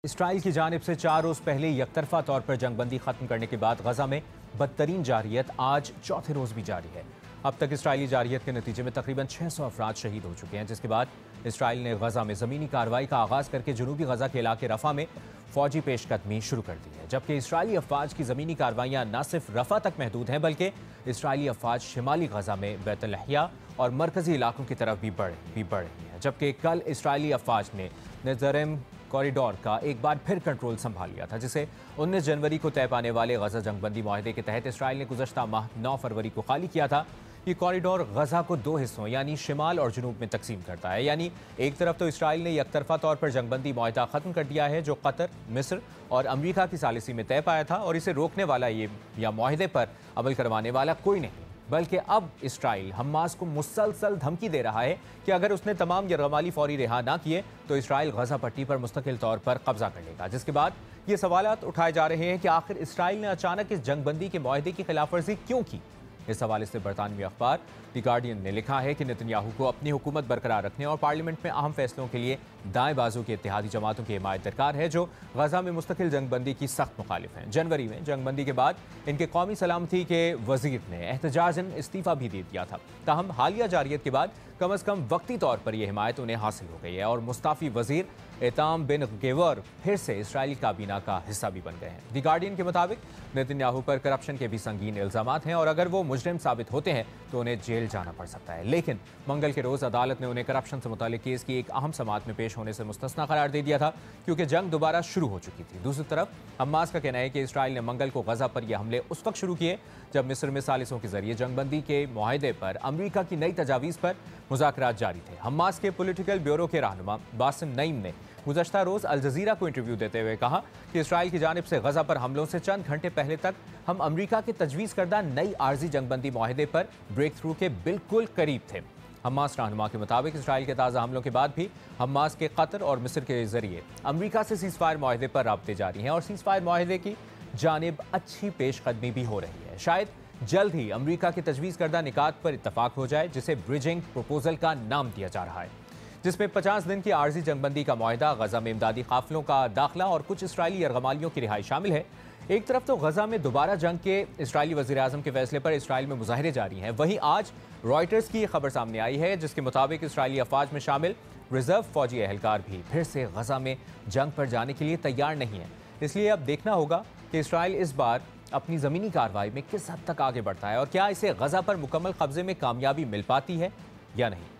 Israel की जानिब से 4 रोज पहले यकतरफा तौर पर जंगबंदी खत्म करने के बाद गजा में बदतरीन जारियत आज चौथे रोज भी जारी है। अब तक इसराइली जारियत के नतीजे में तकरीबन 600 अफराद शहीद हो चुके हैं, जिसके बाद इसराइल ने गजा में जमीनी कार्रवाई का आगाज करके जनूबी गजा के इलाके रफा में फौजी पेशकदमी शुरू कर दी है। जबकि इसराइली अफवाज की जमीनी कार्रवाइयां न सिर्फ रफा तक महदूद हैं, बल्कि इसराइली अफवाज शिमाली गजा में बैतलहया और मरकजी इलाकों की तरफ भी बढ़ रही है। जबकि कल इसराइली अफवाज ने नजरम कॉरिडोर का एक बार फिर कंट्रोल संभाल लिया था, जिसे 19 जनवरी को तय पाने वाले गजा जंगबंदी माहदे के तहत इसराइल ने गुज़श्ता माह 9 फरवरी को खाली किया था। ये कॉरिडोर गजा को 2 हिस्सों यानी शिमाल और जनूब में तकसीम करता है। यानी एक तरफ तो इसराइल ने यकतरफा तौर पर जंगबंदी माहदा खत्म कर दिया है, जो कतर, मिस्र और अमरीका की सालिसी में तय पाया था, और इसे रोकने वाला ये या माहदे पर अमल करवाने वाला कोई नहीं, बल्कि अब इसराइल हमास को मुसलसल धमकी दे रहा है कि अगर उसने तमाम यरगमाली फौरी रिहा ना किए तो इसराइल गजा पट्टी पर मुस्तकिल तौर पर कब्जा कर लेगा। जिसके बाद ये सवालात उठाए जा रहे हैं कि आखिर इसराइल ने अचानक इस जंगबंदी के माहदे की खिलाफवर्जी क्यों की। इस हवाले से बरतानवी अखबार द गार्डियन ने लिखा है कि नेतन्याहू को अपनी हुकूमत बरकरार रखने और पार्लियामेंट में अहम फैसलों के लिए दाएं बाजू के इत्तेहादी जमातों की हिमायत दरकार है, जो गजा में मुस्तकिल जंगबंदी की सख्त मुखालिफ हैं। जनवरी में जंगबंदी के बाद इनके कौमी सलामती के वजीर ने एहतजाजन इस्तीफा भी दे दिया था। ताहम हालिया जारियत के बाद कम अज कम वक्ती तौर पर यह हिमायत उन्हें हासिल हो गई है और मुस्ताफी वजीर एताम बिन गेवर फिर से इसराइली काबीना का हिस्सा भी बन गए हैं। द गार्डियन के मुताबिक नेतन्याहू पर करप्शन के भी संगीन इल्जामात हैं और अगर वो मुजरिम साबित होते हैं तो उन्हें जेल जाना पड़ सकता है। लेकिन मंगल के रोज अदालत ने उन्हें करप्शन से मुतालिक केस की एक अहम समाअत में पेश होने से मुस्तस्ना करार दे दिया था, क्योंकि जंग दोबारा शुरू हो चुकी थी। दूसरी तरफ हमास का कहना है कि इसराइल ने मंगल को गजा पर यह हमले उस वक्त शुरू किए जब मिस्र में सालिसों के जरिए जंगबंदी के मुआहदे पर अमरीका की नई तजावीज़ पर मुज़ाकरात जारी थे। हमास के पॉलिटिकल ब्यूरो के रहनुमा बासिम नईम ने गुज़श्ता रोज़ अल जज़ीरा को इंटरव्यू देते हुए कहा कि इसराइल की जानिब से गजा पर हमलों से चंद घंटे पहले तक हम अमरीका के तजवीज़ करदा नई आर्जी जंगबंदी मुआहदे पर ब्रेक थ्रू के बिल्कुल करीब थे। हमास रहनुमा के मुताबिक इसराइल के ताज़ा हमलों के बाद भी हमास के कतर और मिस्र के जरिए अमरीका से सीज़फायर मुआहदे पर राब्ते जारी हैं और सीज़फायर मुआहदे की जानिब अच्छी पेशकदमी भी हो रही है। शायद जल्द ही अमरीका के तजवीज़ करदा निकात पर इत्तफाक हो जाए, जिसे ब्रिजिंग प्रपोजल का नाम दिया जा रहा है, जिसमें 50 दिन की आर्जी जंगबंदी का मुआहदा, गजा में इमदादी काफिलों का दाखिला और कुछ इसराइली यरगमालियों की रिहाई शामिल है। एक तरफ तो गजा में दोबारा जंग के इसराइली वज़ीर आज़म के फैसले पर इसराइल में मुजाहरे जारी हैं, वहीं आज रॉयटर्स की खबर सामने आई है जिसके मुताबिक इसराइली अफवाज में शामिल रिजर्व फौजी एहलकार भी फिर से गजा में जंग पर जाने के लिए तैयार नहीं है। इसलिए अब देखना होगा कि इसराइल इस बार अपनी ज़मीनी कार्रवाई में किस हद तक आगे बढ़ता है और क्या इसे गजा पर मुकम्मल कब्जे में कामयाबी मिल पाती है या नहीं।